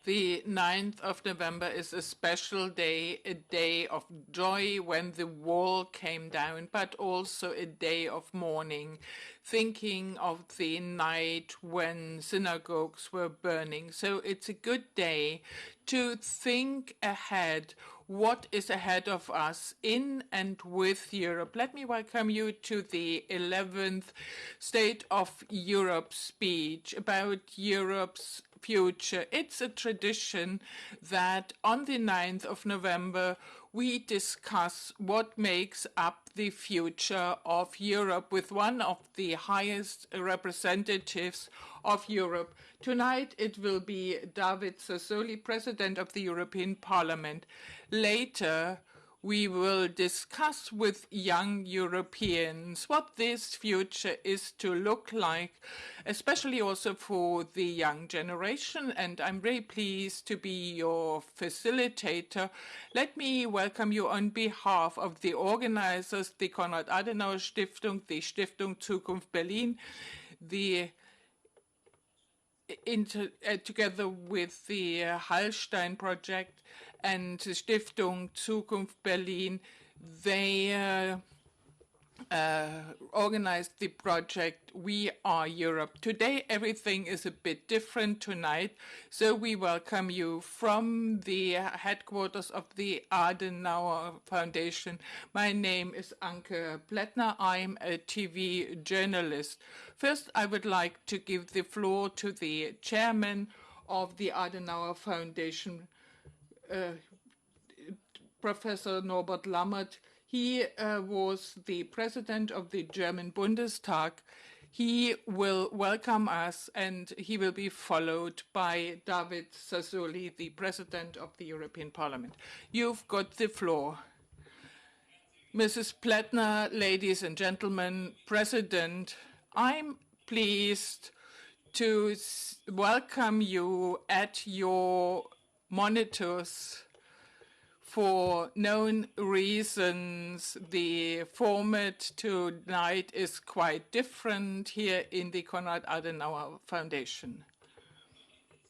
The 9th of November is a special day, a day of joy when the wall came down, but also a day of mourning, thinking of the night when synagogues were burning. So it's a good day to think ahead what is ahead of us in and with Europe. Let me welcome you to the 11th State of Europe speech about Europe's future. It's a tradition that on the 9th of November we discuss what makes up the future of Europe with one of the highest representatives of Europe. Tonight it will be David Sassoli, President of the European Parliament. Later, we will discuss with young Europeans what this future is to look like, especially also for the young generation. And I'm very pleased to be your facilitator. Let me welcome you on behalf of the organizers, the Konrad-Adenauer-Stiftung, the Stiftung Zukunft Berlin, together with the Hallstein Project and the Stiftung Zukunft Berlin. They organized the project We Are Europe. Today everything is a bit different tonight, so we welcome you from the headquarters of the Adenauer Foundation. My name is Anke Plättner. I'm a TV journalist. First, I would like to give the floor to the chairman of the Adenauer Foundation, Professor Norbert Lammert. He was the president of the German Bundestag. He will welcome us, and he will be followed by David Sassoli, the president of the European Parliament. You've got the floor. Mrs. Plättner, ladies and gentlemen, President, I'm pleased to welcome you at your monitors. For known reasons, the format tonight is quite different here in the Konrad-Adenauer Foundation.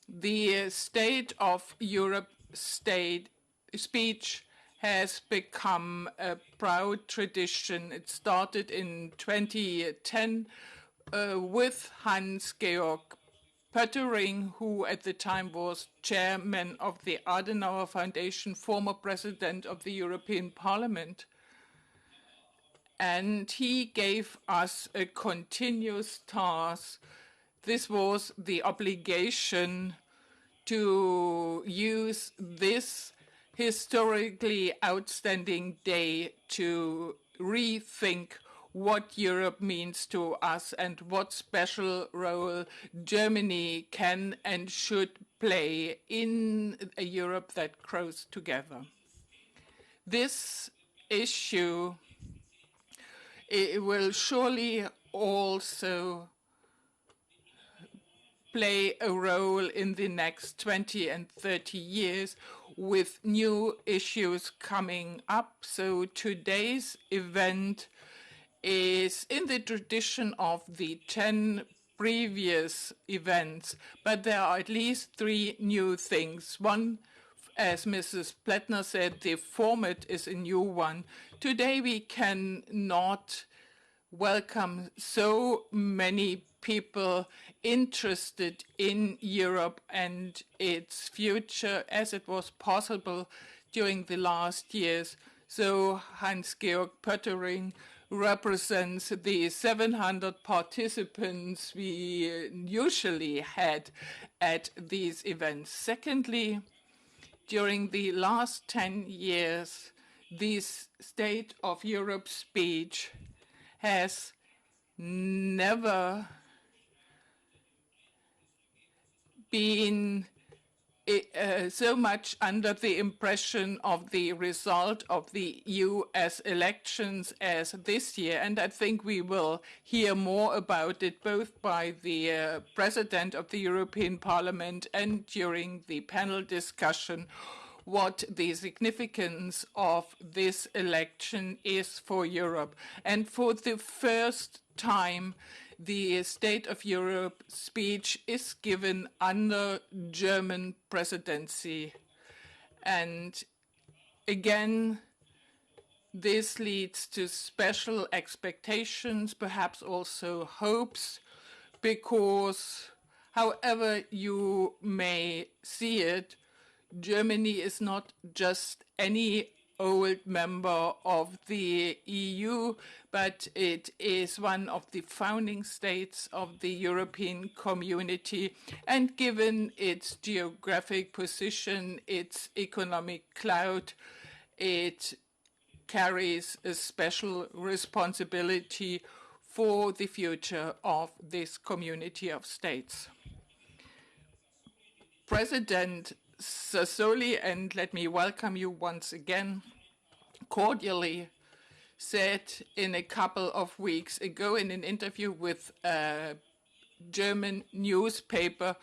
The State of Europe speech has become a proud tradition. It started in 2010 with Hans-Georg Pöttering, who at the time was chairman of the Adenauer Foundation, former president of the European Parliament. And he gave us a continuous task. This was the obligation to use this historically outstanding day to rethink what Europe means to us and what special role Germany can and should play in a Europe that grows together. This issue will surely also play a role in the next 20 and 30 years with new issues coming up. So today's event is in the tradition of the 10 previous events, but there are at least 3 new things. One, as Mrs. Plättner said, the format is a new one. Today we cannot welcome so many people interested in Europe and its future as it was possible during the last years. So Hans-Georg Pöttering represents the 700 participants we usually had at these events. Secondly, during the last 10 years, this State of Europe speech has never been so much under the impression of the result of the US elections as this year. And I think we will hear more about it both by the President of the European Parliament and during the panel discussion, what the significance of this election is for Europe. And for the first time, the State of Europe speech is given under German presidency. And again, this leads to special expectations, perhaps also hopes, because however you may see it, Germany is not just any old member of the EU, but it is one of the founding states of the European community. And given its geographic position, its economic clout, it carries a special responsibility for the future of this community of states. President Sassoli, and let me welcome you once again, cordially said in a couple of weeks ago in an interview with a German newspaper,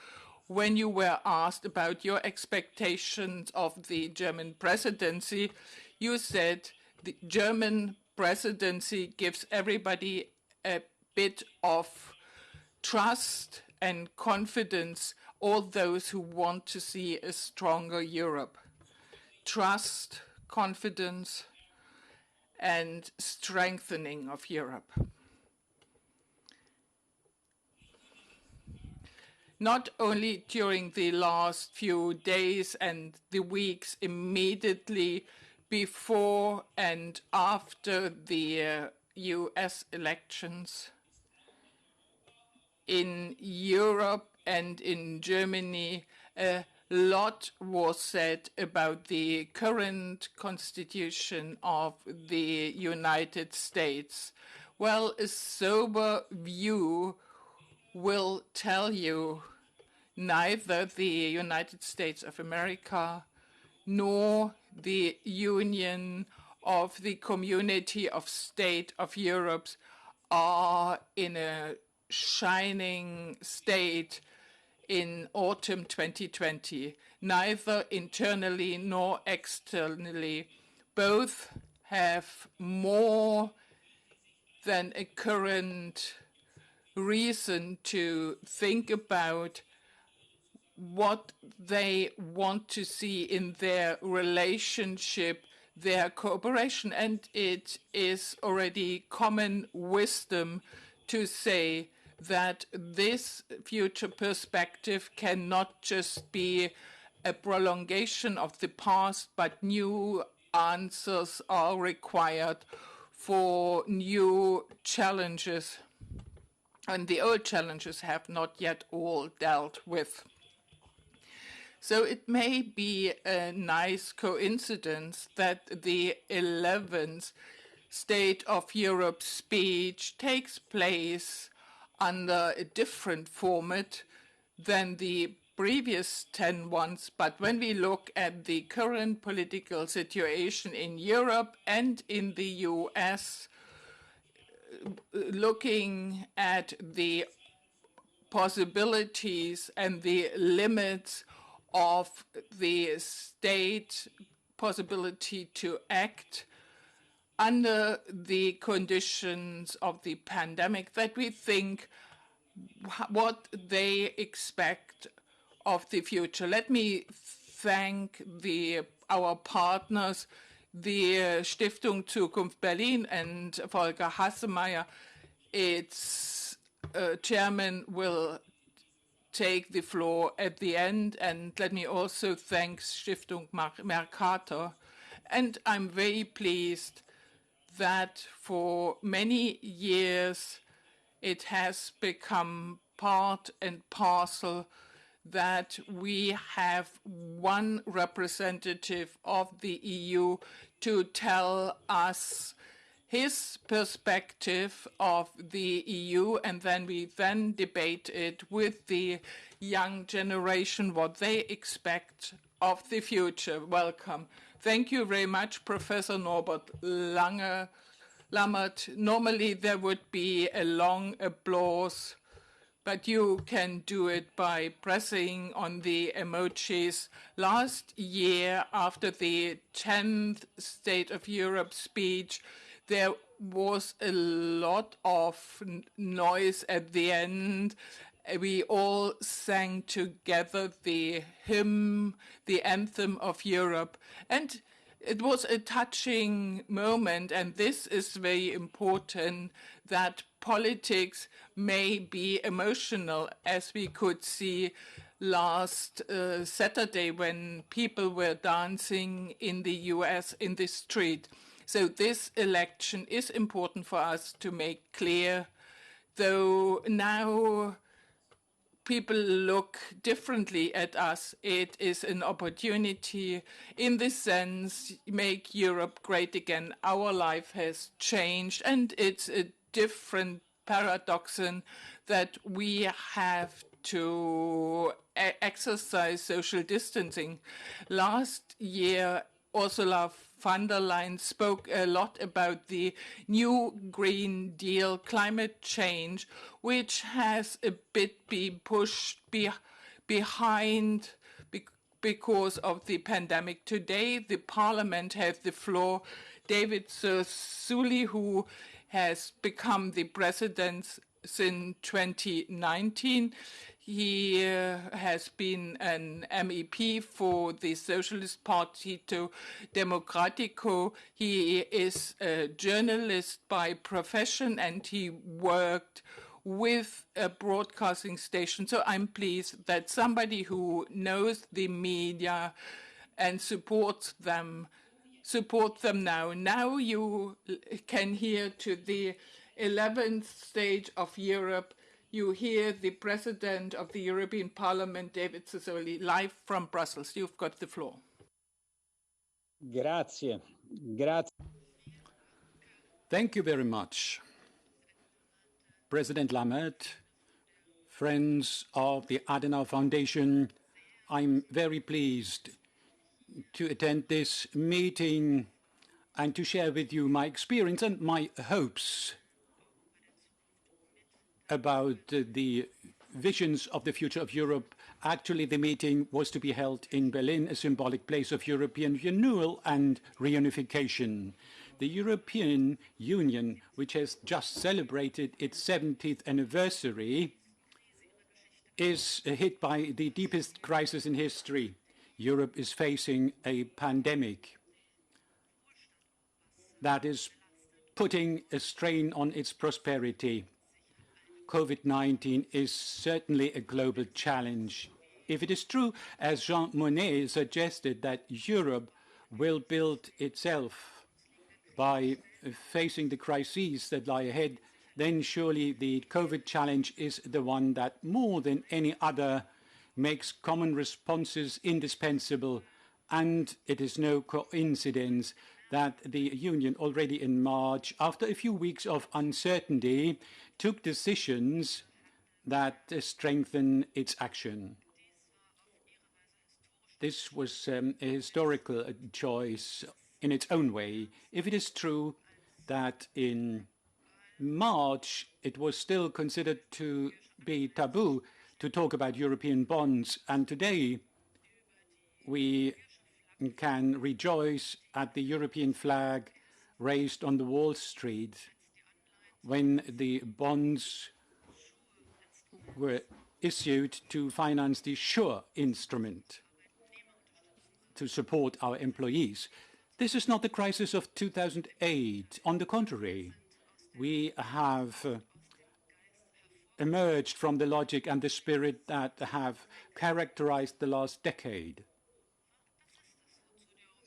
when you were asked about your expectations of the German presidency, you said the German presidency gives everybody a bit of trust and confidence, all those who want to see a stronger Europe. Trust, confidence, and strengthening of Europe. Not only during the last few days and the weeks immediately before and after the US elections, in Europe and in Germany, a lot was said about the current constitution of the United States. Well, a sober view will tell you neither the United States of America nor the Union of the Community of States of Europe are in a shining state in autumn 2020, neither internally nor externally. Both have more than a current reason to think about what they want to see in their relationship, their cooperation. And it is already common wisdom to say that this future perspective cannot just be a prolongation of the past, but new answers are required for new challenges. And the old challenges have not yet all dealt with. So it may be a nice coincidence that the 11th State of Europe speech takes place under a different format than the previous 10 ones. But when we look at the current political situation in Europe and in the US, looking at the possibilities and the limits of the state possibility to act under the conditions of the pandemic, that we think what they expect of the future. Let me thank our partners, the Stiftung Zukunft Berlin and Volker Hassemeyer. Its chairman will take the floor at the end. And let me also thank Stiftung Mercator. And I'm very pleased that for many years it has become part and parcel that we have one representative of the EU to tell us his perspective of the EU, and then we debate it with the young generation, what they expect of the future. Welcome. Thank you very much, Professor Norbert Lammert. Normally there would be a long applause, but you can do it by pressing on the emojis. Last year, after the 10th State of Europe speech, there was a lot of noise at the end. We all sang together the hymn, the anthem of Europe. And it was a touching moment, and this is very important, that politics may be emotional, as we could see last Saturday when people were dancing in the US in the street. So this election is important for us to make clear, though now people look differently at us. It is an opportunity in this sense, make Europe great again. Our life has changed, and it's a different paradoxon that we have to exercise social distancing. Last year, Ursula von der Leyen spoke a lot about the new Green Deal, climate change, which has a bit been pushed behind because of the pandemic. Today, the parliament has the floor. David Sassoli, who has become the president since 2019, he has been an MEP for the Socialist Partito Democratico. He is a journalist by profession, and he worked with a broadcasting station. So I'm pleased that somebody who knows the media and support them now. Now you can hear to the 11th stage of Europe. You hear the President of the European Parliament, David Sassoli, live from Brussels. You've got the floor. Grazie. Grazie. Thank you very much, President Lammert, friends of the Adenauer Foundation. I'm very pleased to attend this meeting and to share with you my experience and my hopes about the visions of the future of Europe. Actually, the meeting was to be held in Berlin, a symbolic place of European renewal and reunification. The European Union, which has just celebrated its 70th anniversary, is hit by the deepest crisis in history. Europe is facing a pandemic that is putting a strain on its prosperity. COVID-19 is certainly a global challenge. If it is true, as Jean Monnet suggested, that Europe will build itself by facing the crises that lie ahead, then surely the COVID challenge is the one that more than any other makes common responses indispensable. And it is no coincidence that the Union already in March, after a few weeks of uncertainty, took decisions that strengthen its action. This was a historical choice in its own way. If it is true that in March it was still considered to be taboo to talk about European bonds, and today we can rejoice at the European flag raised on the Wall Street when the bonds were issued to finance the SURE instrument to support our employees. This is not the crisis of 2008. On the contrary, we have emerged from the logic and the spirit that have characterized the last decade.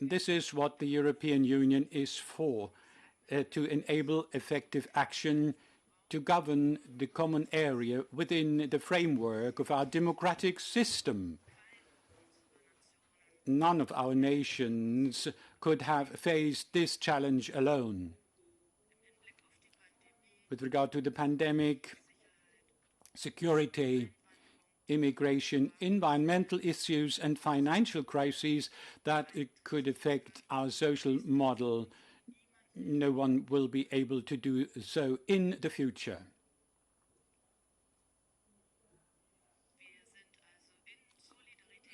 This is what the European Union is for, to enable effective action to govern the common area within the framework of our democratic system. None of our nations could have faced this challenge alone. With regard to the pandemic, security, immigration, environmental issues, and financial crises that it could affect our social model, no one will be able to do so in the future.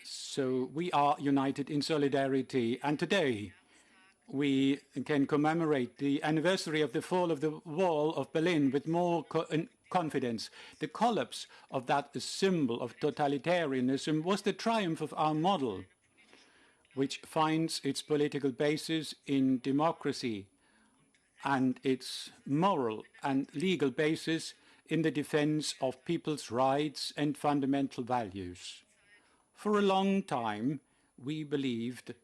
So we are united in solidarity, and today we can commemorate the anniversary of the fall of the Wall of Berlin with more confidence. The collapse of that symbol of totalitarianism was the triumph of our model, which finds its political basis in democracy and its moral and legal basis in the defense of people's rights and fundamental values. For a long time, we believed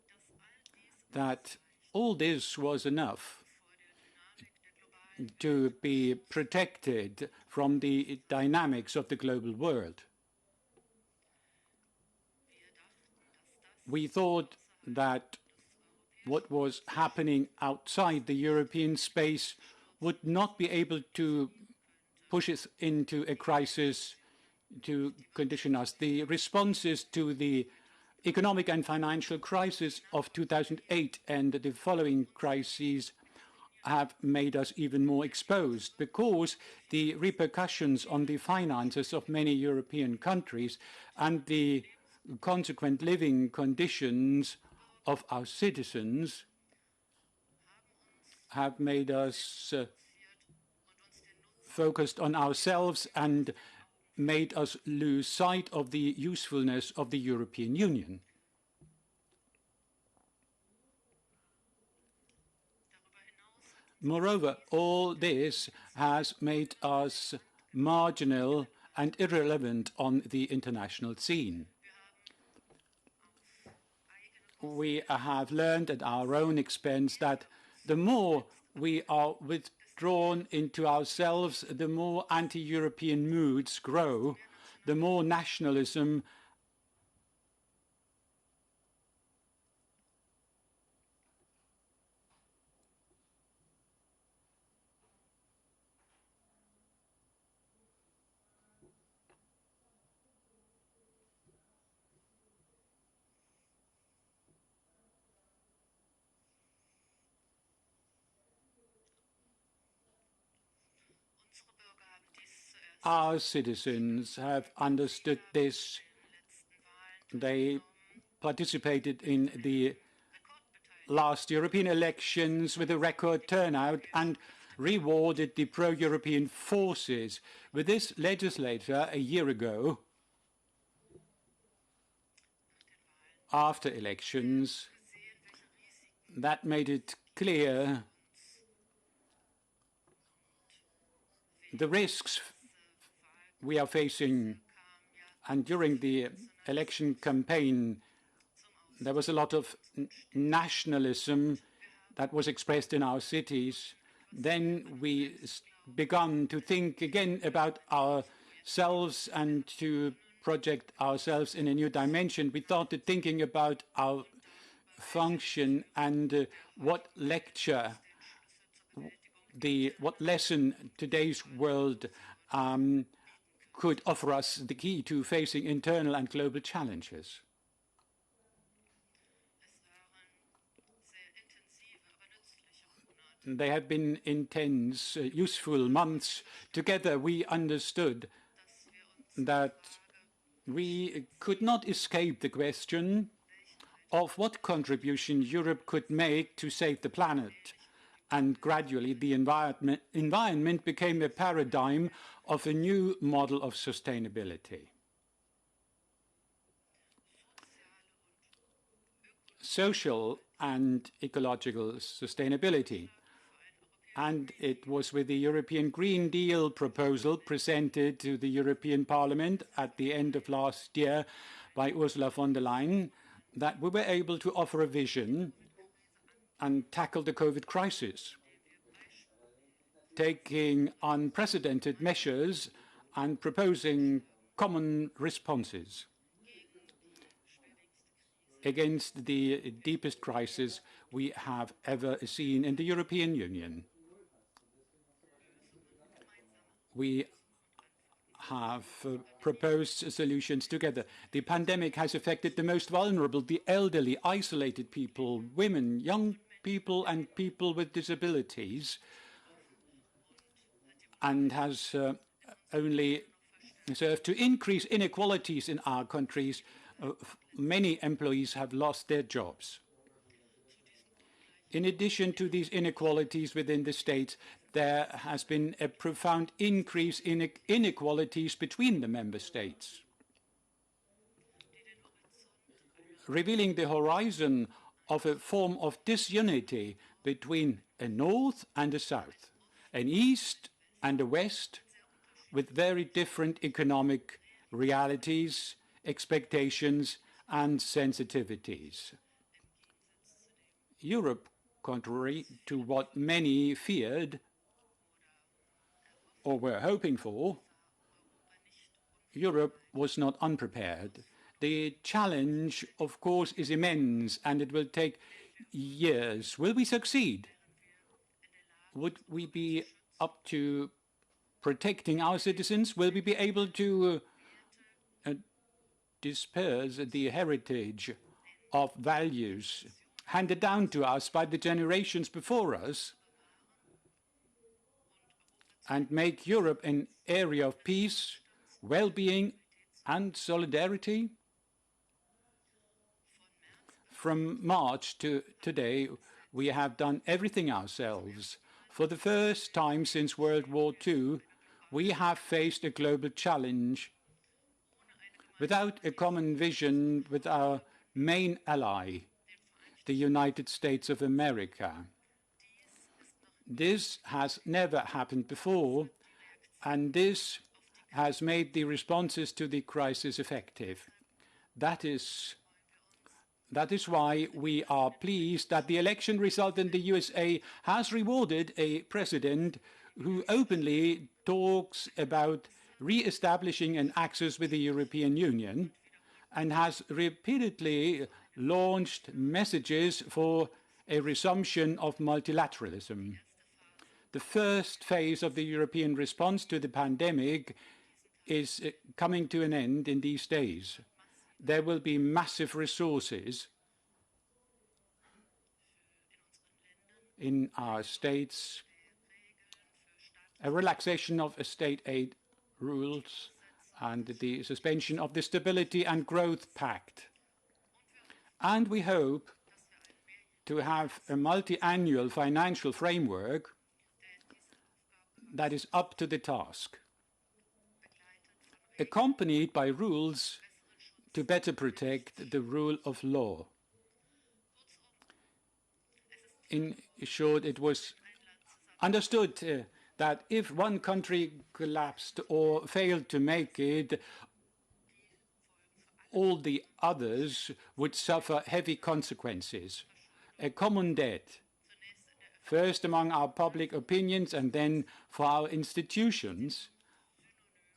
that all this was enough to be protected from the dynamics of the global world. We thought that what was happening outside the European space would not be able to push us into a crisis to condition us. The responses to the economic and financial crisis of 2008 and the following crises have made us even more exposed, because the repercussions on the finances of many European countries and the consequent living conditions of our citizens have made us focused on ourselves and made us lose sight of the usefulness of the European Union. Moreover, all this has made us marginal and irrelevant on the international scene. We have learned at our own expense that the more we are withdrawn into ourselves, the more anti-European moods grow, the more nationalism our citizens have understood this. They participated in the last European elections with a record turnout and rewarded the pro-European forces. With this legislature a year ago, after elections, that made it clear the risks we are facing. And during the election campaign, there was a lot of nationalism that was expressed in our cities. Then we began to think again about ourselves and to project ourselves in a new dimension. We started thinking about our function and what lesson today's world could offer us the key to facing internal and global challenges. They have been intense, useful months. Together we understood that we could not escape the question of what contribution Europe could make to save the planet. And gradually the environment became a paradigm of a new model of sustainability. Social and ecological sustainability. And it was with the European Green Deal proposal presented to the European Parliament at the end of last year by Ursula von der Leyen that we were able to offer a vision and tackle the COVID crisis, taking unprecedented measures and proposing common responses against the deepest crisis we have ever seen in the European Union. We have proposed solutions together. The pandemic has affected the most vulnerable, the elderly, isolated people, women, young people and people with disabilities, and has only served to increase inequalities in our countries. Many employees have lost their jobs. In addition to these inequalities within the states, there has been a profound increase in inequalities between the member states, revealing the horizon of a form of disunity between a north and a south, an east and a west, with very different economic realities, expectations, and sensitivities. Europe, contrary to what many feared or were hoping for, Europe was not unprepared. The challenge, of course, is immense, and it will take years. Will we succeed? Would we be up to protecting our citizens? Will we be able to disperse the heritage of values handed down to us by the generations before us and make Europe an area of peace, well-being, and solidarity? From March to today, we have done everything ourselves. For the first time since World War II, we have faced a global challenge without a common vision with our main ally, the United States of America. This has never happened before, and this has made the responses to the crisis effective. That is why we are pleased that the election result in the USA has rewarded a president who openly talks about re-establishing an axis with the European Union and has repeatedly launched messages for a resumption of multilateralism. The first phase of the European response to the pandemic is coming to an end in these days. There will be massive resources in our states, a relaxation of state aid rules, and the suspension of the Stability and Growth Pact. And we hope to have a multi-annual financial framework that is up to the task, accompanied by rules to better protect the rule of law. In short, it was understood that if one country collapsed or failed to make it, all the others would suffer heavy consequences. A common debt, first among our public opinions and then for our institutions,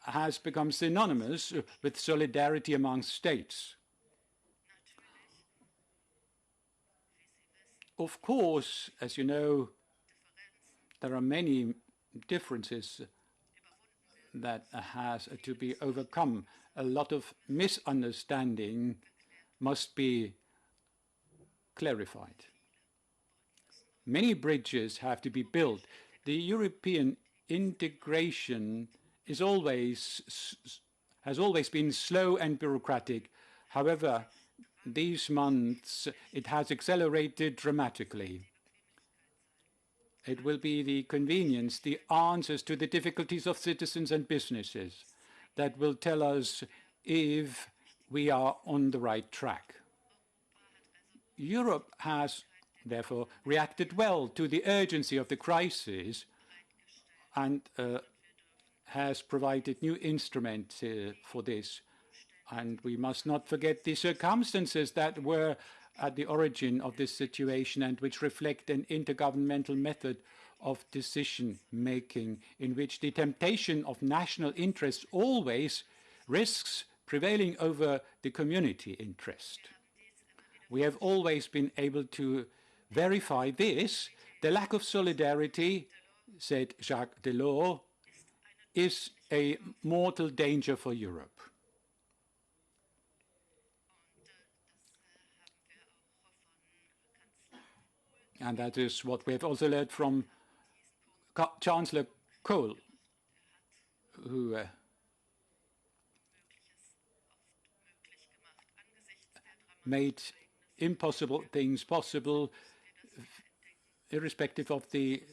has become synonymous with solidarity among states. Of course, as you know, there are many differences that has to be overcome. A lot of misunderstanding must be clarified. Many bridges have to be built. The European integration has always been slow and bureaucratic. However, these months it has accelerated dramatically. It will be the convenience, the answers to the difficulties of citizens and businesses that will tell us if we are on the right track. Europe has, therefore, reacted well to the urgency of the crisis and has provided new instruments for this. And we must not forget the circumstances that were at the origin of this situation and which reflect an intergovernmental method of decision-making in which the temptation of national interests always risks prevailing over the community interest. We have always been able to verify this. The lack of solidarity, said Jacques Delors, is a mortal danger for Europe. And that is what we have also learned from Chancellor Kohl, who made impossible things possible irrespective of the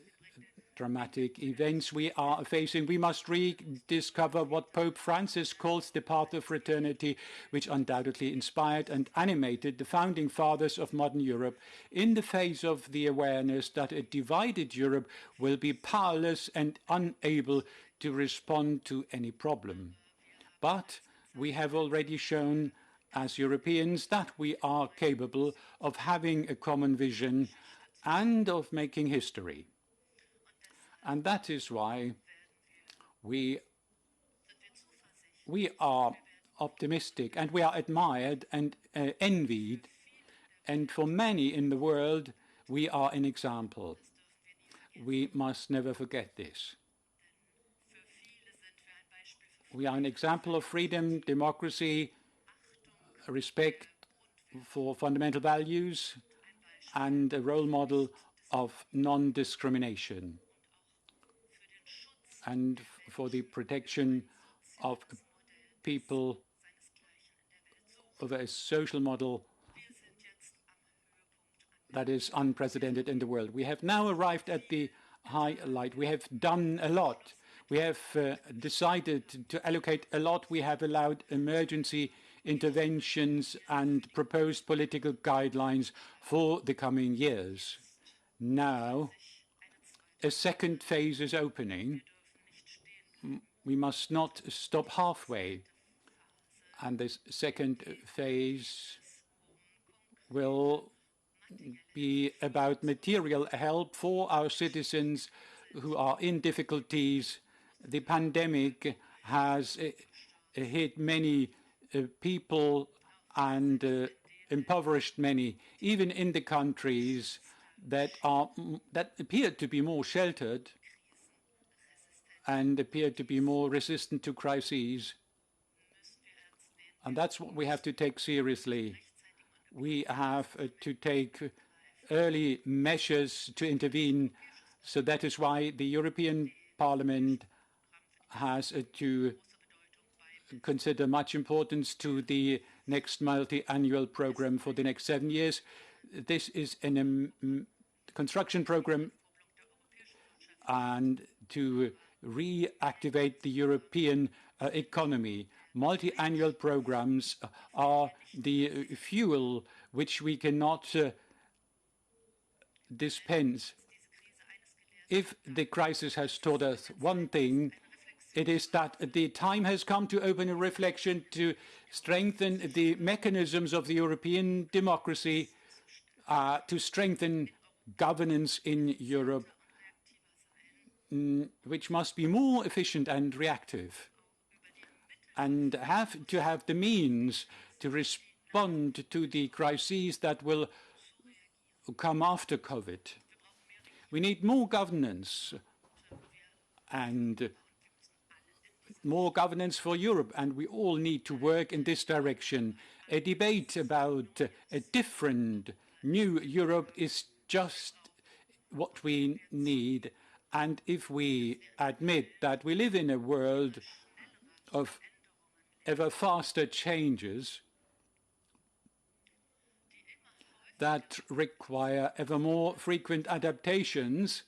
dramatic events we are facing, we must rediscover what Pope Francis calls the path of fraternity, which undoubtedly inspired and animated the founding fathers of modern Europe in the face of the awareness that a divided Europe will be powerless and unable to respond to any problem. But we have already shown as Europeans that we are capable of having a common vision and of making history. And that is why we are optimistic and we are admired and envied. And for many in the world, we are an example. We must never forget this. We are an example of freedom, democracy, respect for fundamental values, and a role model of non-discrimination, and for the protection of people, of a social model that is unprecedented in the world. We have now arrived at the highlight. We have done a lot. We have decided to allocate a lot. We have allowed emergency interventions and proposed political guidelines for the coming years. Now, a second phase is opening. We must not stop halfway. And this second phase will be about material help for our citizens who are in difficulties. The pandemic has hit many people and impoverished many, even in the countries that appear to be more sheltered and appear to be more resistant to crises. And that's what we have to take seriously. We have to take early measures to intervene. So that is why the European Parliament has to consider much importance to the next multi-annual program for the next 7 years. This is a construction program and to reactivate the European economy. Multi-annual programs are the fuel which we cannot dispense. If the crisis has taught us one thing, it is that the time has come to open a reflection to strengthen the mechanisms of the European democracy, to strengthen governance in Europe, which must be more efficient and reactive, and have to have the means to respond to the crises that will come after COVID. We need more governance and more governance for Europe, and we all need to work in this direction. A debate about a different new Europe is just what we need. And if we admit that we live in a world of ever faster changes that require ever more frequent adaptations,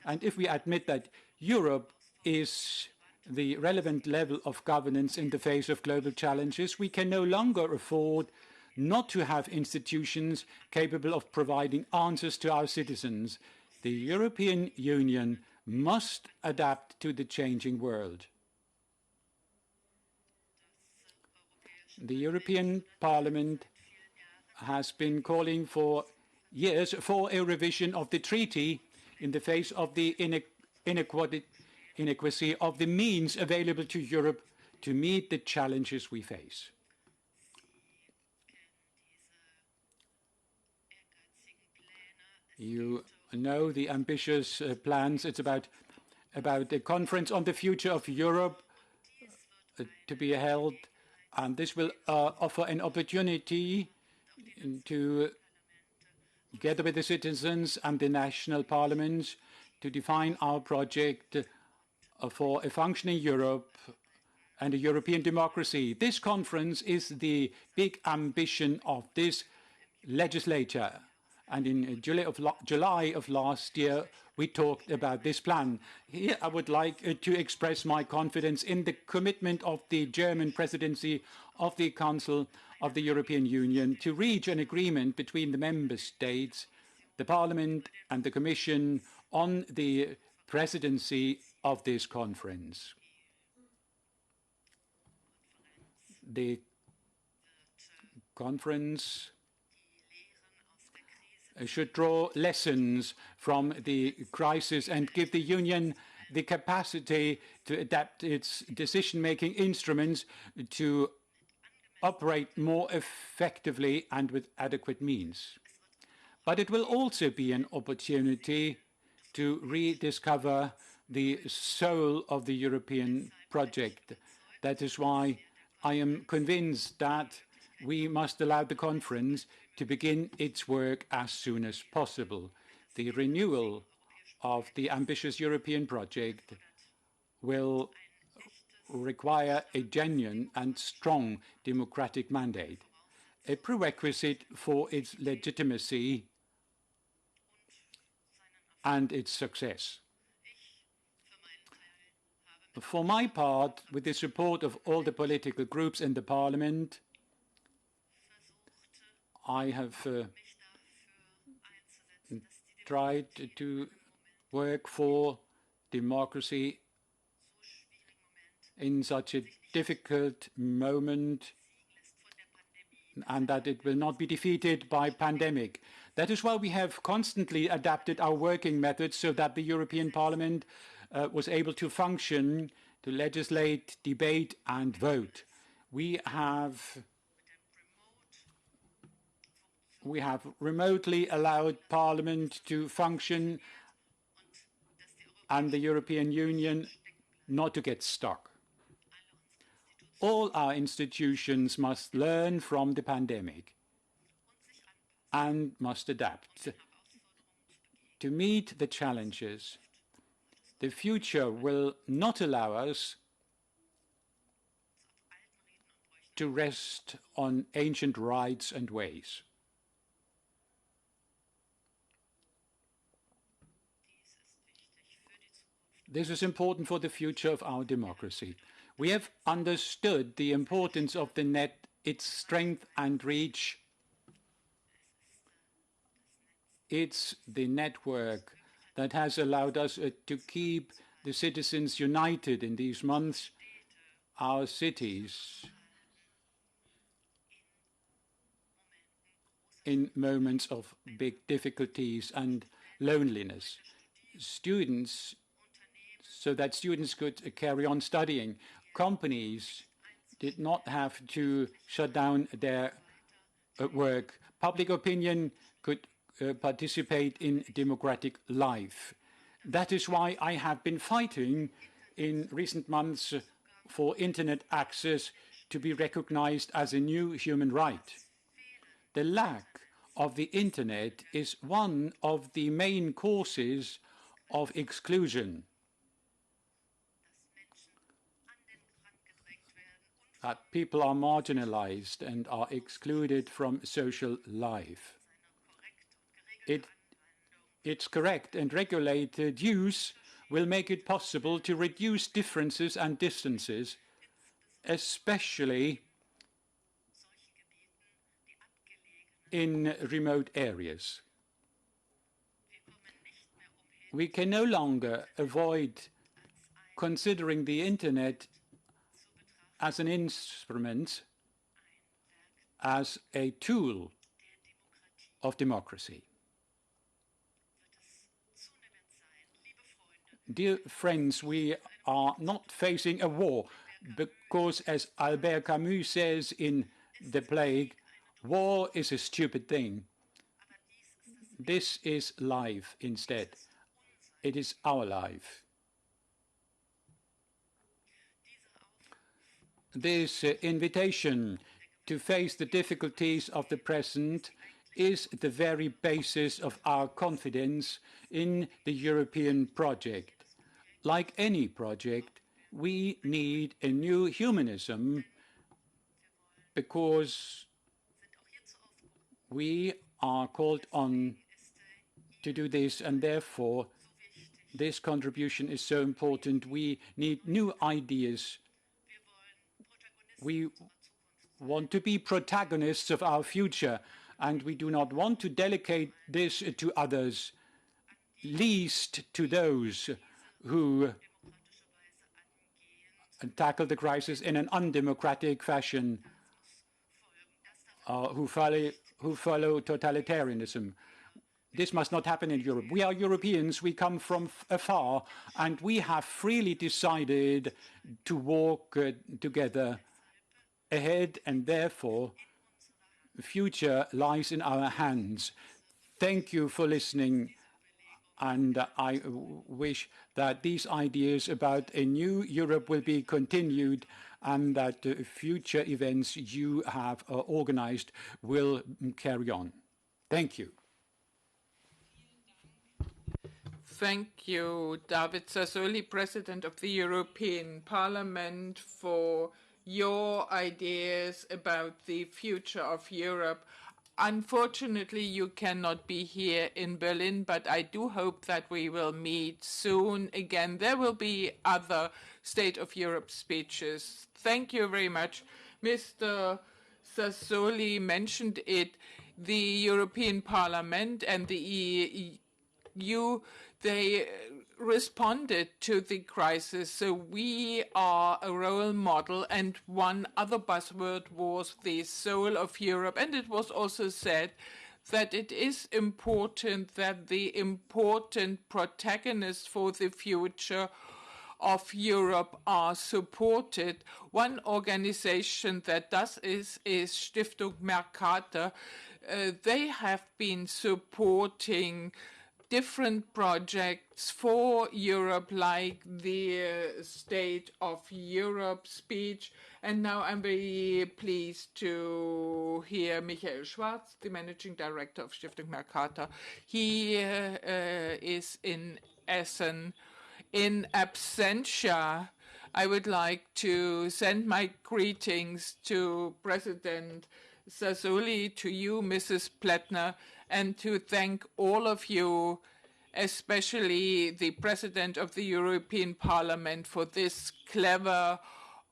and if we admit that Europe is the relevant level of governance in the face of global challenges, we can no longer afford not to have institutions capable of providing answers to our citizens. The European Union must adapt to the changing world. The European Parliament has been calling for years for a revision of the treaty in the face of the inadequacy of the means available to Europe to meet the challenges we face. You know the ambitious plans. It's about a conference on the future of Europe to be held, and this will offer an opportunity to, together with the citizens and the national parliaments, to define our project for a functioning Europe and a European democracy. This conference is the big ambition of this legislature, And in July of last year, we talked about this plan. Here I would like to express my confidence in the commitment of the German presidency of the Council of the European Union to reach an agreement between the member states, the Parliament and the Commission on the presidency of this conference. The conference should draw lessons from the crisis and give the Union the capacity to adapt its decision-making instruments to operate more effectively and with adequate means. But it will also be an opportunity to rediscover the soul of the European project. That is why I am convinced that we must allow the conference to begin its work as soon as possible. The renewal of the ambitious European project will require a genuine and strong democratic mandate, a prerequisite for its legitimacy and its success. For my part, with the support of all the political groups in the Parliament, I have tried to work for democracy in such a difficult moment, and that it will not be defeated by pandemic. That is why we have constantly adapted our working methods so that the European Parliament was able to function, to legislate, debate and vote. We have remotely allowed Parliament to function and the European Union not to get stuck. All our institutions must learn from the pandemic and must adapt to meet the challenges. The future will not allow us to rest on ancient rights and ways. This is important for the future of our democracy. We have understood the importance of the net, its strength and reach. It's the network that has allowed us to keep the citizens united in these months. Our cities, in moments of big difficulties and loneliness. Students, so that students could carry on studying. Companies did not have to shut down their work. Public opinion could participate in democratic life. That is why I have been fighting in recent months for internet access to be recognized as a new human right. The lack of the internet is one of the main causes of exclusion. That people are marginalized and are excluded from social life. Its correct and regulated use will make it possible to reduce differences and distances, especially in remote areas. We can no longer avoid considering the internet as an instrument, as a tool of democracy. Dear friends, we are not facing a war because, as Albert Camus says in The Plague, war is a stupid thing. This is life instead. It is our life. This invitation to face the difficulties of the present is the very basis of our confidence in the European project. Like any project, we need a new humanism because we are called on to do this, and therefore this contribution is so important. We need new ideas. We want to be protagonists of our future, and we do not want to delegate this to others, least to those who tackle the crisis in an undemocratic fashion, who follow totalitarianism. This must not happen in Europe. We are Europeans, we come from afar, and we have freely decided to walk together ahead, and therefore the future lies in our hands. Thank you for listening, and I wish that these ideas about a new Europe will be continued, and that the future events you have organized will carry on. Thank you. Thank you, David Sassoli, President of the European Parliament, for your ideas about the future of Europe. Unfortunately, you cannot be here in Berlin, but I do hope that we will meet soon again. There will be other State of Europe speeches. Thank you very much. Mr. Sassoli mentioned it. The European Parliament and the EU, they responded to the crisis. So we are a role model, and one other buzzword was the soul of Europe. And it was also said that it is important that the important protagonists for the future of Europe are supported. One organization that does is Stiftung Mercator. They have been supporting different projects for Europe, like the State of Europe speech. And now I'm very pleased to hear Michael Schwarz, the Managing Director of Stiftung Mercator. He is in Essen. In absentia, I would like to send my greetings to President Sassoli, to you, Mrs. Plättner, and to thank all of you, especially the President of the European Parliament, for this clever,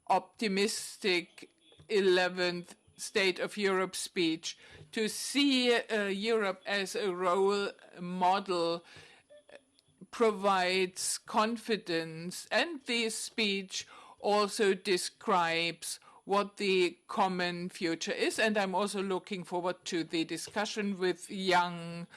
optimistic 11th State of Europe speech. To see Europe as a role model provides confidence, and this speech also describes what the common future is. And I'm also looking forward to the discussion with young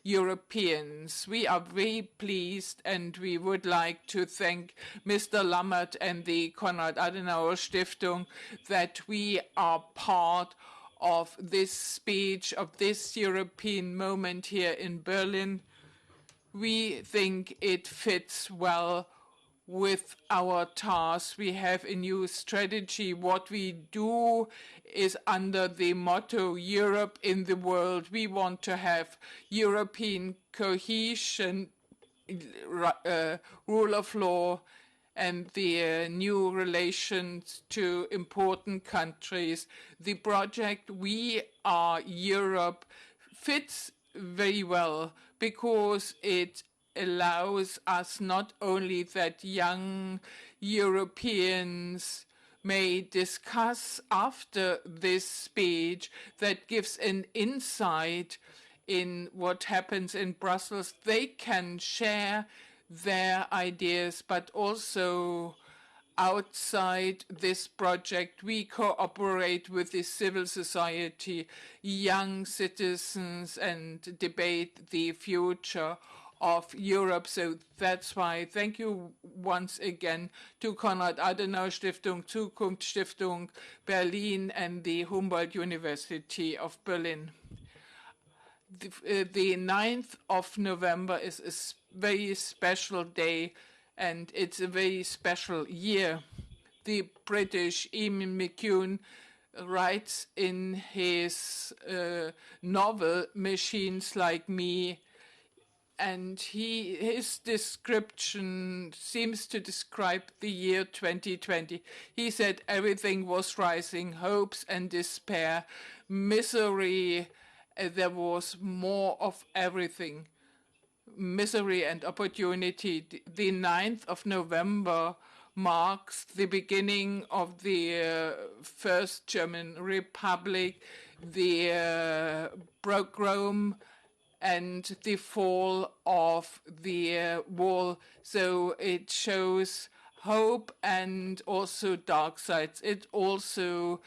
Europeans. We are very pleased, and we would like to thank Mr. Lammert and the Konrad-Adenauer-Stiftung that we are part of this speech, of this European moment here in Berlin. We think it fits well with our task. We have a new strategy. What we do is under the motto Europe in the world. We want to have European cohesion, rule of law, and the new relations to important countries. The project We Are Europe fits very well because it allows us not only that young Europeans may discuss after this speech that gives an insight in what happens in Brussels. They can share their ideas, but also outside this project, we cooperate with the civil society, young citizens, and debate the future of Europe. So that's why thank you once again to Konrad-Adenauer-Stiftung, Zukunft Stiftung Berlin, and the Humboldt University of Berlin. The 9th of November is a very special day, and it's a very special year. The British Eamon McCune writes in his novel Machines Like Me, and his description seems to describe the year 2020. He said everything was rising, hopes and despair, misery there was more of everything, misery and opportunity. The 9th of November marks the beginning of the First German Republic, the pogrom and the fall of the wall. So it shows hope and also dark sides. It also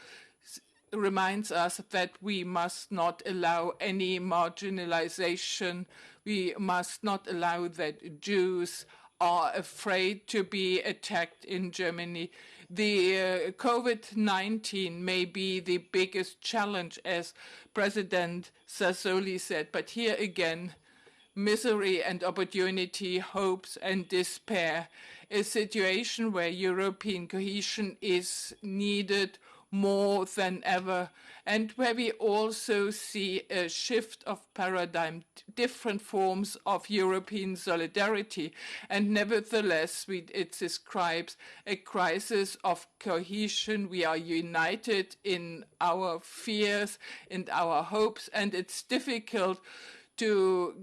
reminds us that we must not allow any marginalization. We must not allow that Jews are afraid to be attacked in Germany. The COVID-19 may be the biggest challenge, as President Sassoli said, but here again, misery and opportunity, hopes and despair, a situation where European cohesion is needed more than ever, and where we also see a shift of paradigm, different forms of European solidarity, and nevertheless it describes a crisis of cohesion. We are united in our fears and our hopes, and it's difficult to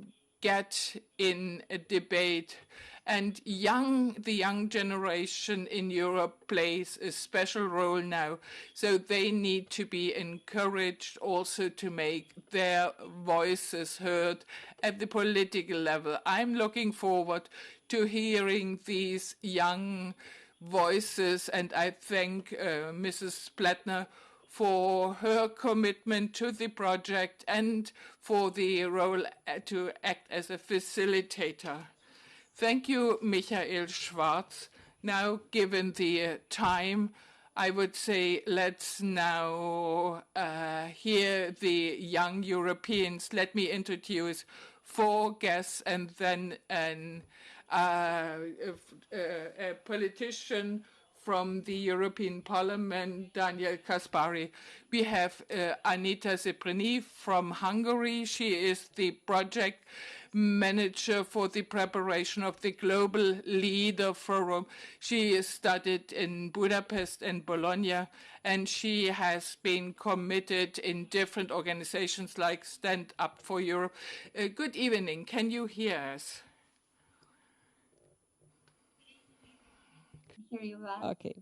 get in a debate. And the young generation in Europe plays a special role now. So they need to be encouraged also to make their voices heard at the political level. I'm looking forward to hearing these young voices, and I thank Mrs. Plattner for her commitment to the project and for the role to act as a facilitator. Thank you, Michael Schwarz. Now, given the time, I would say let's now hear the young Europeans. Let me introduce 4 guests and then a politician from the European Parliament, Daniel Kaspari. We have Anita Sepreni from Hungary. She is the project manager for the preparation of the Global Leader Forum. She studied in Budapest and Bologna, and she has been committed in different organizations like Stand Up for Europe. Good evening. Can you hear us? Hear you well. Okay.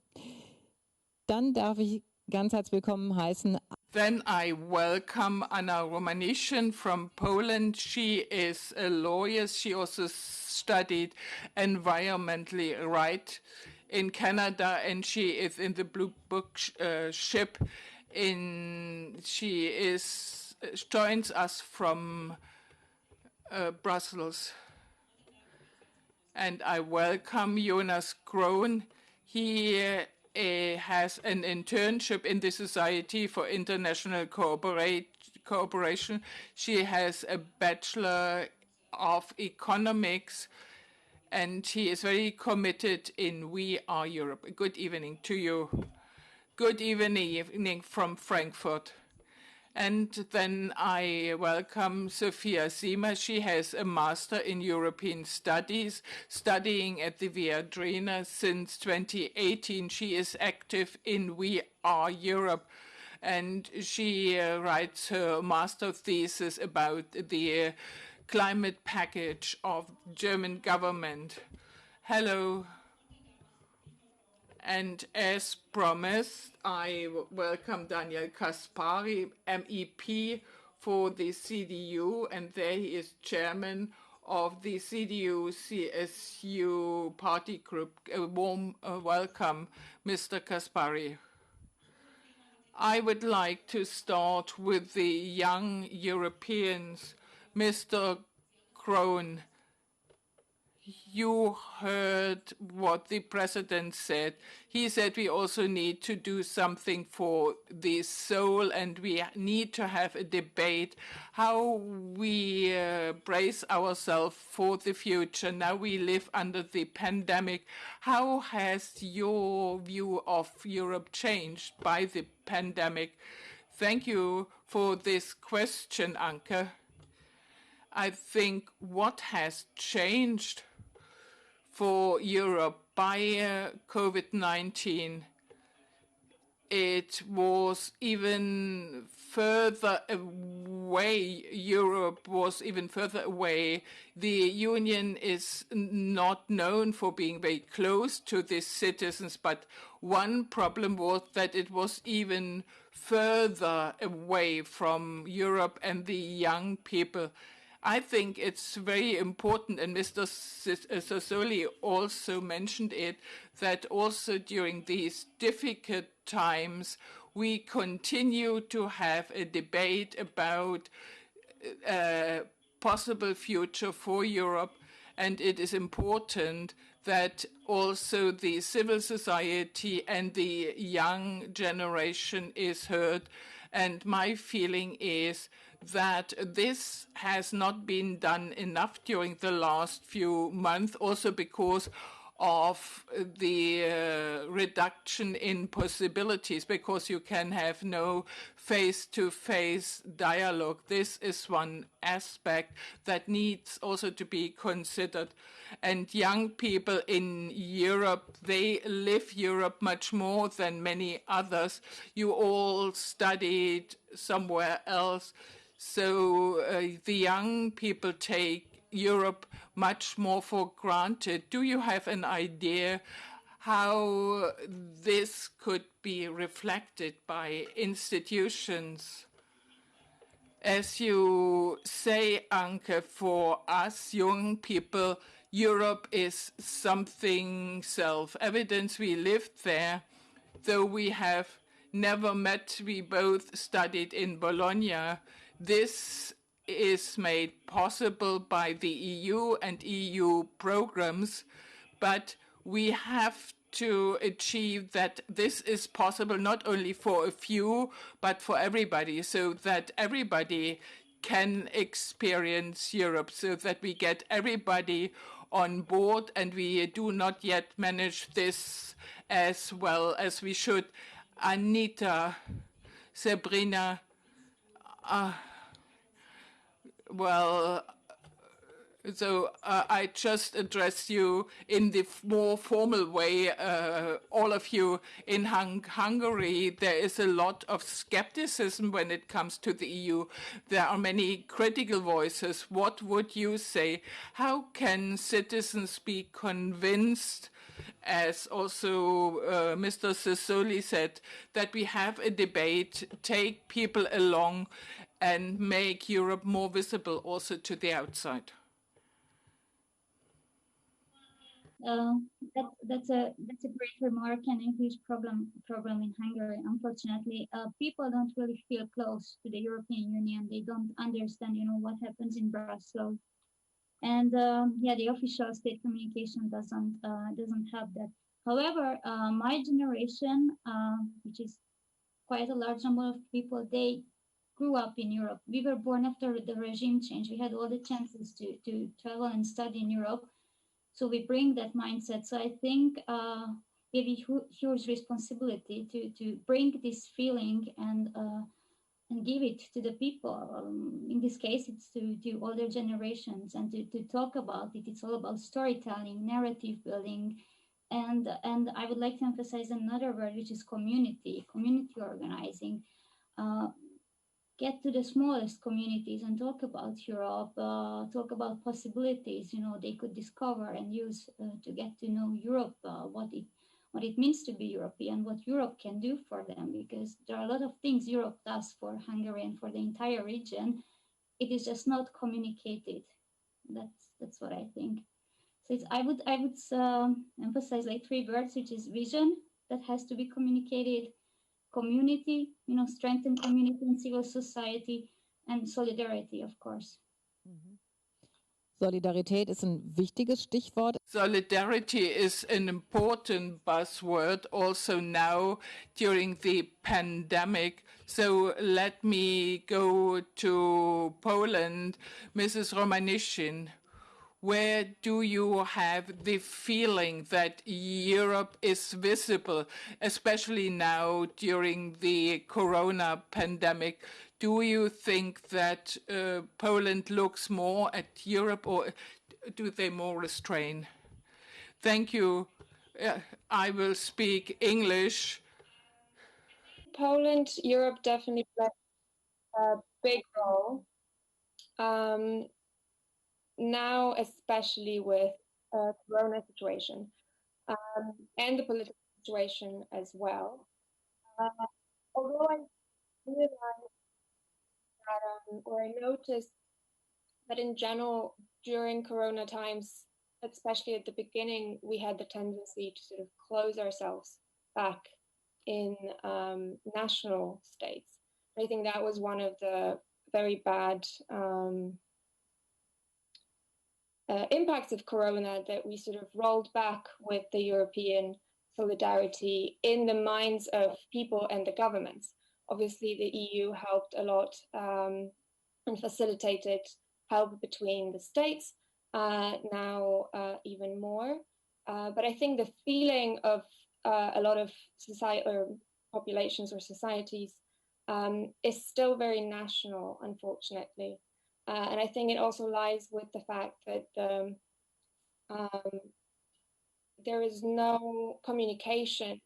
Dann darf ich ganz herzlich willkommen heißen. Then I welcome Anna Romanishin from Poland. She is a lawyer. She also studied environmental right in Canada, and she is in the Blue Book ship. She joins us from Brussels. And I welcome Jonas Krohn. He has an internship in the Society for International Cooperation. She has a Bachelor of Economics, and she is very committed in We Are Europe. Good evening to you. Good evening from Frankfurt. And then I welcome Sophia Sima. She has a Master in European Studies, studying at the Viadrina since 2018. She is active in We Are Europe, and she writes her master thesis about the climate package of German government. Hello. And as promised, I welcome Daniel Kaspari, MEP for the CDU, and there he is chairman of the CDU-CSU party group. A warm welcome, Mr. Kaspari. I would like to start with the young Europeans. Mr. Krohn, you heard what the president said. He said we also need to do something for the soul, and we need to have a debate how we brace ourselves for the future. Now we live under the pandemic. How has your view of Europe changed by the pandemic? Thank you for this question, Anke. I think what has changed for Europe by COVID-19 it was even further away. Europe was even further away. The Union is not known for being very close to the citizens, but one problem was that it was even further away from Europe and the young people. I think it's very important, and Mr. Sassoli also mentioned it, that also during these difficult times, we continue to have a debate about a possible future for Europe, and it is important that also the civil society and the young generation is heard. And my feeling is that this has not been done enough during the last few months, also because of the reduction in possibilities, because you can have no face-to-face dialogue. This is one aspect that needs also to be considered. And young people in Europe, they live Europe much more than many others. You all studied somewhere else. So the young people take Europe much more for granted. Do you have an idea how this could be reflected by institutions? As you say, Anke, for us young people, Europe is something self-evident. We lived there, though we have never met. We both studied in Bologna. This is made possible by the EU and EU programs, but we have to achieve that this is possible not only for a few, but for everybody, so that everybody can experience Europe, so that we get everybody on board, and we do not yet manage this as well as we should. Anita, Sabrina, well, so I just address you in the more formal way, all of you in Hungary. There is a lot of skepticism when it comes to the EU. There are many critical voices. What would you say? How can citizens be convinced, as also Mr. Sassoli said, that we have a debate, take people along, and make Europe more visible also to the outside? That's a great remark and a huge problem in Hungary. Unfortunately, people don't really feel close to the European Union. They don't understand, what happens in Brussels, and the official state communication doesn't have that. However, my generation, which is quite a large number of people, they grew up in Europe. We were born after the regime change. We had all the chances to travel and study in Europe. So we bring that mindset. So I think we have a huge responsibility to bring this feeling and give it to the people. In this case, it's to older generations, and to talk about it. It's all about storytelling, narrative building, and I would like to emphasize another word, which is community organizing. Get to the smallest communities and talk about Europe, talk about possibilities, they could discover and use to get to know Europe, what it means to be European, what Europe can do for them, because there are a lot of things Europe does for Hungary and for the entire region. It is just not communicated. That's what I think. So I would emphasize like 3 words, which is vision that has to be communicated, community, strengthen community and civil society, and solidarity, of course. Solidarität ist ein wichtiges Stichwort. Solidarity is an important buzzword also now during the pandemic. So let me go to Poland. Mrs. Romanishin, where do you have the feeling that Europe is visible, especially now during the corona pandemic? Do you think that Poland looks more at Europe, or do they more restrain? Thank you. I will speak English. Poland, Europe definitely played a big role. Now, especially with the Corona situation and the political situation as well. Although I realized that, or I noticed that in general, during Corona times, especially at the beginning, we had the tendency to sort of close ourselves back in national states. I think that was one of the very bad impacts of Corona, that we sort of rolled back with the European solidarity in the minds of people and the governments. Obviously, the EU helped a lot and facilitated help between the states, now even more. But I think the feeling of a lot of society or populations or societies is still very national, unfortunately. And I think it also lies with the fact that there is no communication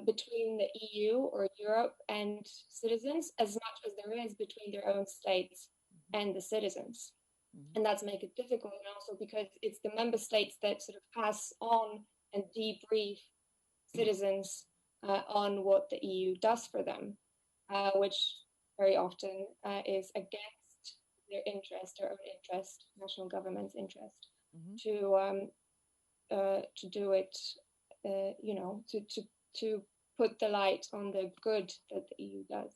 between the EU or Europe and citizens as much as there is between their own states and the citizens. And that's make it difficult, and also because it's the member states that sort of pass on and debrief citizens on what the EU does for them, which very often is against their interest, their own interest, national government's interest, to do it, to put the light on the good that the EU does.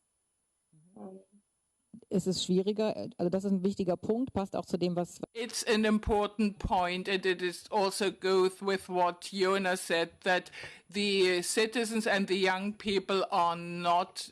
Es ist schwieriger, also das ist ein wichtiger Punkt, passt auch zu dem, was... It's an important point, and it is also goes with what Jonas said, that the citizens and the young people are not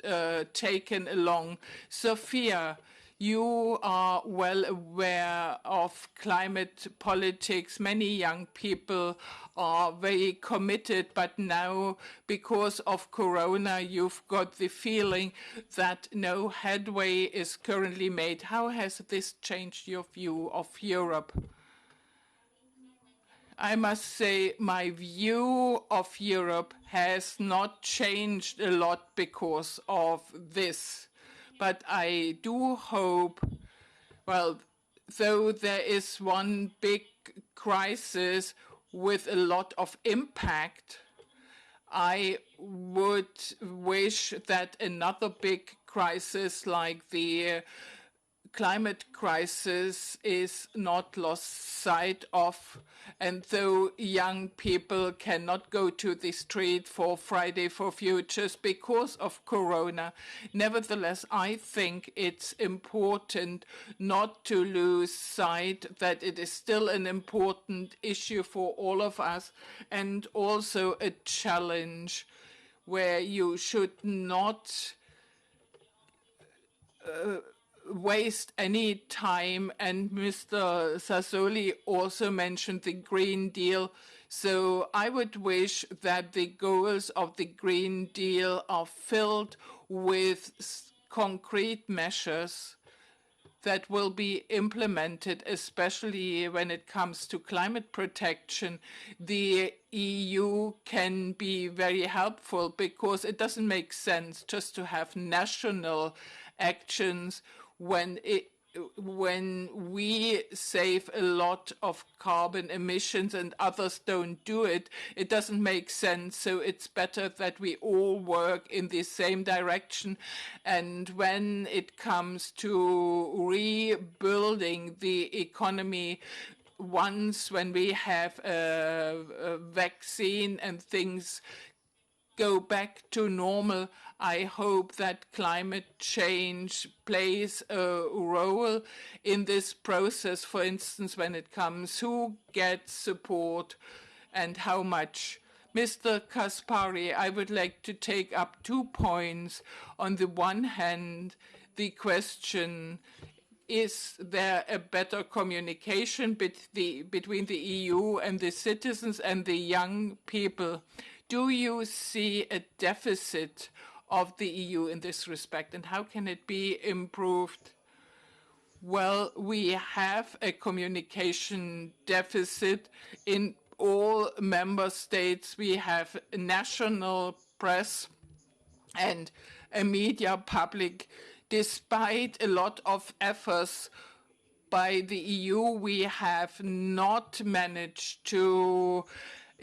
taken along. Sophia, you are well aware of climate politics. Many young people are very committed, but now, because of Corona, you've got the feeling that no headway is currently made. How has this changed your view of Europe? I must say my view of Europe has not changed a lot because of this. But I do hope, well, though there is one big crisis with a lot of impact, I would wish that another big crisis like the climate crisis is not lost sight of. And though young people cannot go to the street for Friday for Futures because of Corona, nevertheless, I think it's important not to lose sight that it is still an important issue for all of us, and also a challenge where you should not waste any time. And Mr. Sassoli also mentioned the Green Deal. So I would wish that the goals of the Green Deal are filled with concrete measures that will be implemented, especially when it comes to climate protection. The EU can be very helpful because it doesn't make sense just to have national actions when we save a lot of carbon emissions and others don't do it. It doesn't make sense. So it's better that we all work in the same direction. And when it comes to rebuilding the economy, when we have a vaccine and things go back to normal, I hope that climate change plays a role in this process. For instance, when it comes who gets support and how much. Mr. Kaspari, I would like to take up 2 points. On the one hand, the question, is there a better communication between the EU and the citizens and the young people? Do you see a deficit of the EU in this respect, and how can it be improved? Well, we have a communication deficit in all member states. We have national press and a media public. Despite a lot of efforts by the EU, we have not managed to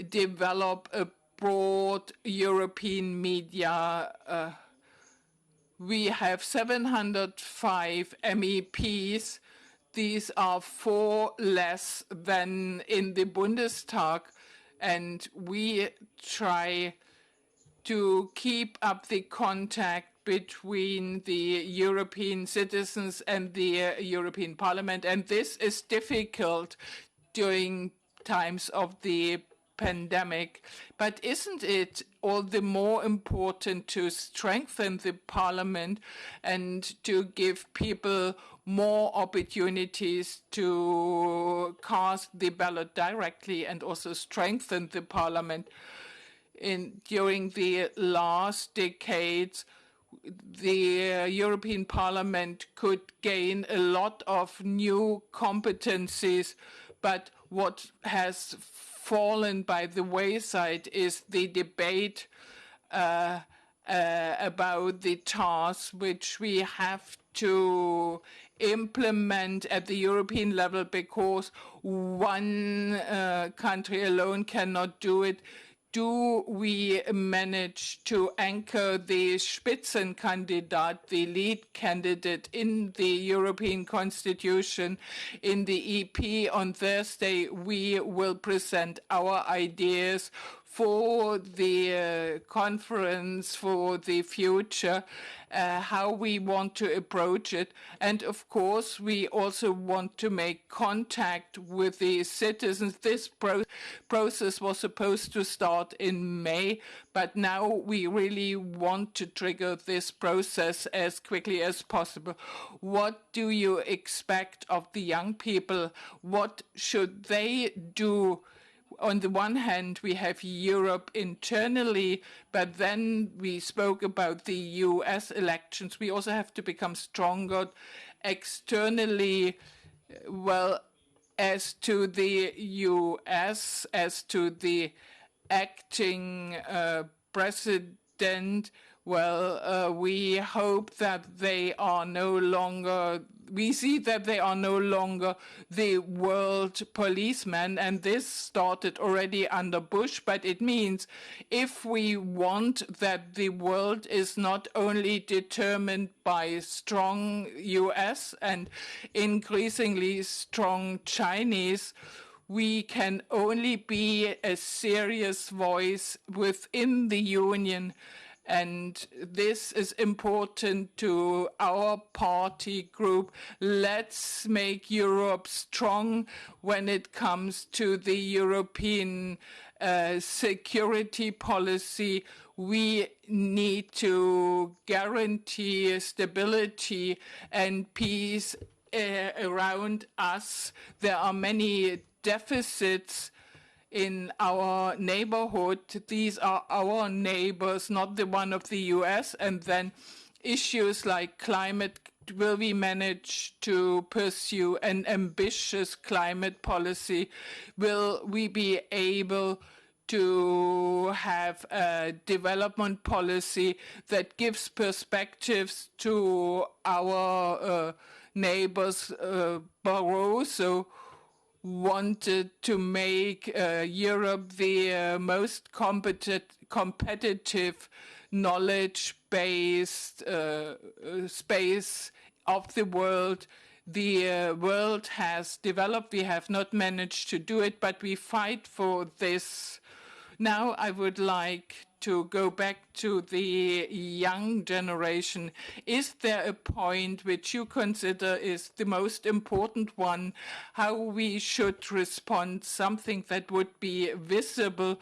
develop a broad European media. We have 705 MEPs. These are 4 less than in the Bundestag, and we try to keep up the contact between the European citizens and the European Parliament, and this is difficult during times of the pandemic. But isn't it all the more important to strengthen the Parliament and to give people more opportunities to cast the ballot directly and also strengthen the Parliament? During the last decades, the European Parliament could gain a lot of new competencies, but what has fallen by the wayside is the debate about the tasks which we have to implement at the European level, because one country alone cannot do it. Do we manage to anchor the Spitzenkandidat, the lead candidate in the European Constitution, in the EP? On Thursday, we will present our ideas for the conference for the future, how we want to approach it. And of course, we also want to make contact with the citizens. This process was supposed to start in May, but now we really want to trigger this process as quickly as possible. What do you expect of the young people? What should they do? On the one hand, we have Europe internally, but then we spoke about the US elections. We also have to become stronger externally. Well, as to the US, as to the acting president, well, we hope that they are no longer, we see that they are no longer the world policeman, and this started already under Bush, but it means if we want that the world is not only determined by strong US and increasingly strong Chinese, we can only be a serious voice within the Union. And this is important to our party group. Let's make Europe strong when it comes to the European security policy. We need to guarantee stability and peace around us. There are many deficits in our neighborhood. These are our neighbors, not the one of the US. And then issues like climate, will we manage to pursue an ambitious climate policy? Will we be able to have a development policy that gives perspectives to our neighbors? Barroso wanted to make Europe the most competitive, knowledge-based space of the world. The world has developed. We have not managed to do it, but we fight for this. Now I would like to go back to the young generation. Is there a point which you consider is the most important one, how we should respond, something that would be visible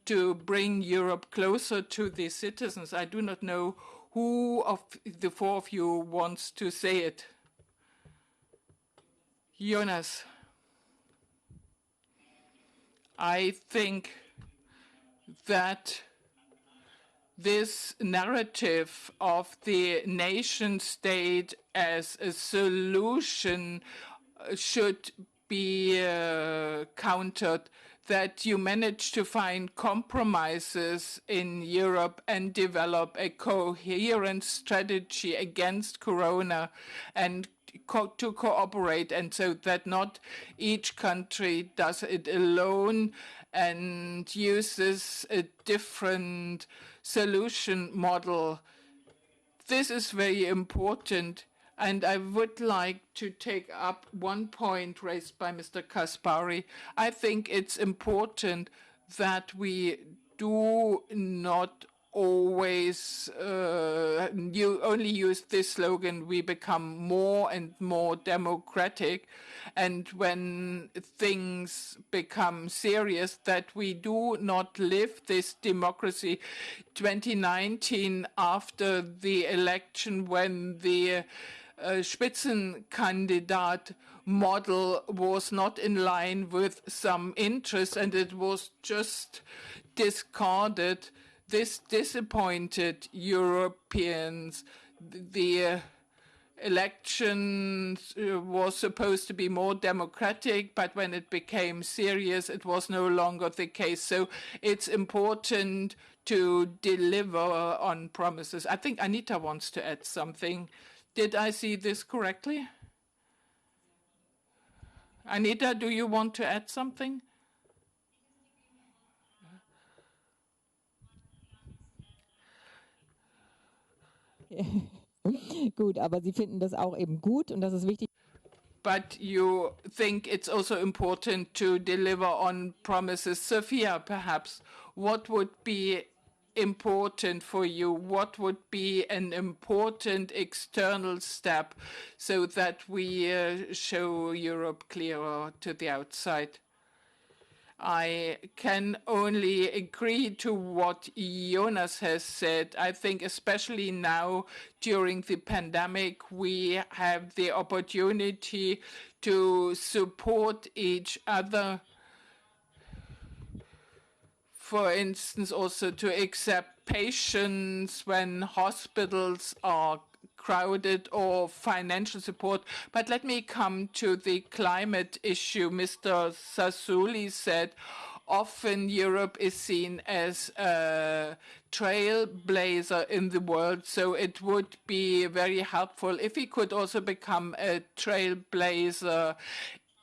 to bring Europe closer to the citizens? I do not know who of the 4 of you wants to say it. Jonas. I think that this narrative of the nation state as a solution should be countered. that you managed to find compromises in Europe and develop a coherent strategy against Corona and to cooperate, and so that not each country does it alone and uses a different solution model. This is very important, and I would like to take up one point raised by Mr. Kaspari. I think it's important that we do not always only use this slogan, we become more and more democratic, and when things become serious, that we do not live this democracy. 2019, after the election, when the Spitzenkandidat model was not in line with some interests and it was just discarded, this disappointed Europeans. The election was supposed to be more democratic, but when it became serious, it was no longer the case. So it's important to deliver on promises. I think Anita wants to add something. Did I see this correctly? Anita, do you want to add something? Gut, aber Sie finden das auch eben gut und das ist wichtig. But you think it's also important to deliver on promises. Sophia, perhaps, what would be important for you? What would be an important external step so that we show Europe clearer to the outside? I can only agree to what Jonas has said. I think especially now during the pandemic, we have the opportunity to support each other. For instance, also to accept patients when hospitals are crowded or financial support. But let me come to the climate issue. Mr. Sassoli said often Europe is seen as a trailblazer in the world, so it would be very helpful if we could also become a trailblazer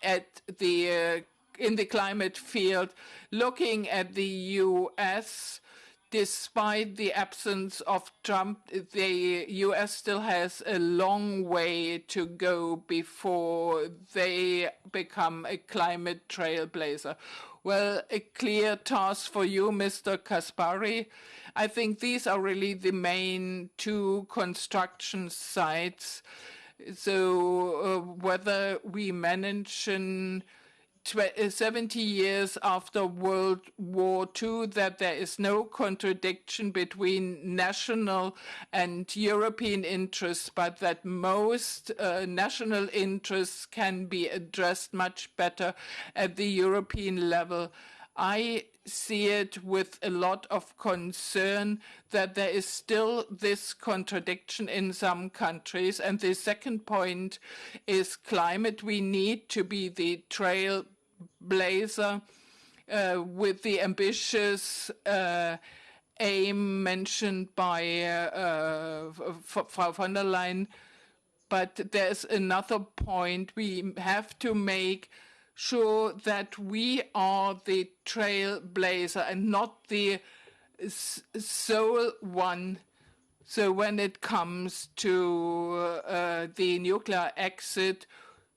at the in the climate field. Looking at the US, despite the absence of Trump, the US still has a long way to go before they become a climate trailblazer. Well, a clear task for you, Mr. Kaspari. I think these are really the main two construction sites. So whether we mention 70 years after World War II, that there is no contradiction between national and European interests, but that most national interests can be addressed much better at the European level. I see it with a lot of concern that there is still this contradiction in some countries. And the second point is climate. We need to be the trailblazer with the ambitious aim mentioned by Frau von der Leyen. But there's another point we have to make sure that we are the trailblazer and not the sole one. So when it comes to the nuclear exit,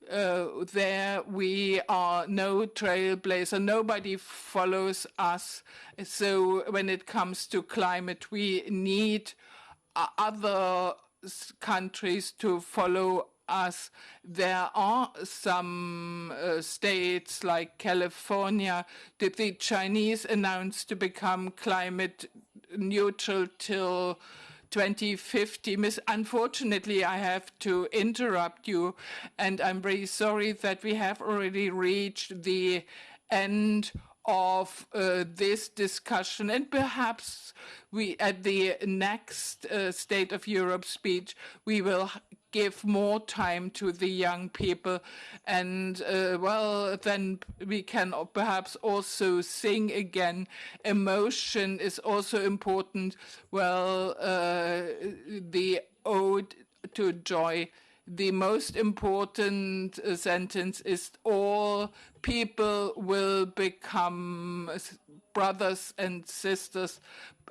there we are no trailblazer. Nobody follows us. So when it comes to climate, we need other countries to follow us. There are some states like California that the Chinese announced to become climate neutral till 2050. Unfortunately, I have to interrupt you, and I'm very sorry that we have already reached the end of this discussion, and perhaps we, at the next State of Europe speech, we will give more time to the young people, and well, then we can perhaps also sing again. Emotion is also important. Well, the ode to joy, the most important sentence is all people will become brothers and sisters.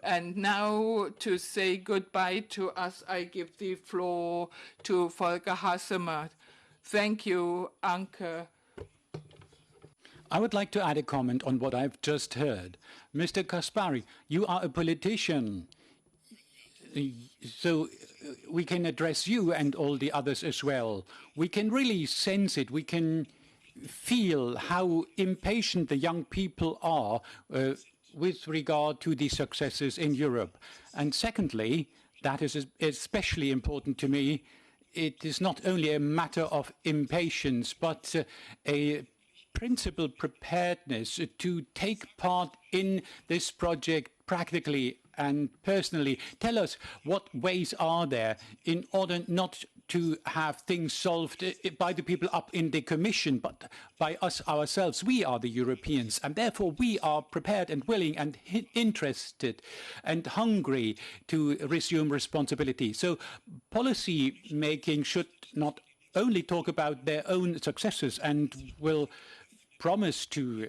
And now, to say goodbye to us, I give the floor to Volker Hassemer. Thank you, Anke. I would like to add a comment on what I've just heard. Mr. Kaspari, you are a politician, so we can address you and all the others as well. We can really sense it. We can feel how impatient the young people are with regard to the successes in Europe. And secondly, that is especially important to me, it is not only a matter of impatience, but a principled preparedness to take part in this project practically and personally. Tell us, what ways are there in order not to have things solved by the people up in the Commission, but by us ourselves? We are the Europeans, and therefore we are prepared and willing and interested and hungry to resume responsibility. So policy making should not only talk about their own successes and will promise to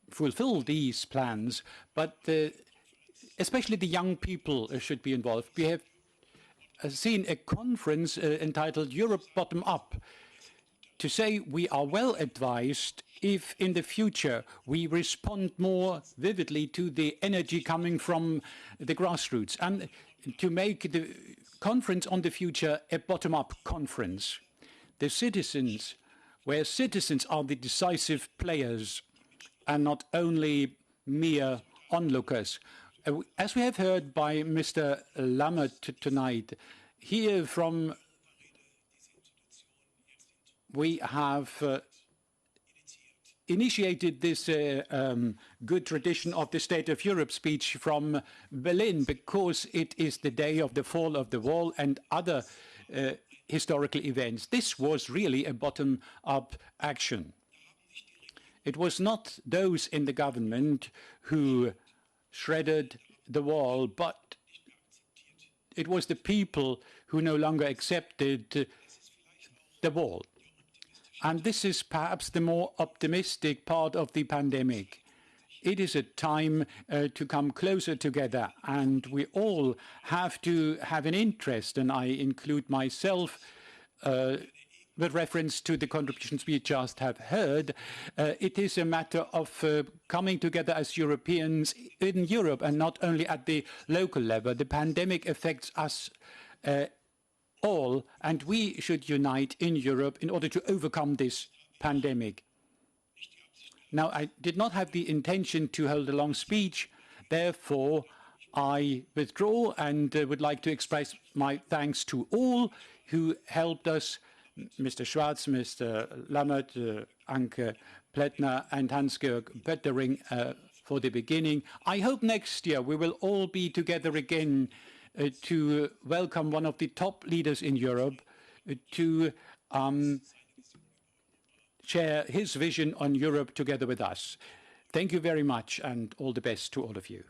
fulfill these plans, but especially the young people should be involved. We have seen a conference entitled Europe Bottom Up to say we are well advised if in the future we respond more vividly to the energy coming from the grassroots, and to make the conference on the future a bottom-up conference. The citizens, where citizens are the decisive players and not only mere onlookers. As we have heard by Mr. Lammert tonight, here from we have initiated this good tradition of the State of Europe speech from Berlin, because it is the day of the fall of the wall and other historical events. This was really a bottom-up action. It was not those in the government who shredded the wall, but it was the people who no longer accepted the wall. And this is perhaps the more optimistic part of the pandemic. It is a time to come closer together, and we all have to have an interest, and I include myself with reference to the contributions we just have heard. It is a matter of coming together as Europeans in Europe and not only at the local level. The pandemic affects us all, and we should unite in Europe in order to overcome this pandemic. Now, I did not have the intention to hold a long speech, therefore I withdraw and would like to express my thanks to all who helped us, Mr. Schwarz, Mr. Lammert, Anke Plättner and Hans-Georg Pöttering for the beginning. I hope next year we will all be together again to welcome one of the top leaders in Europe to share his vision on Europe together with us. Thank you very much, and all the best to all of you.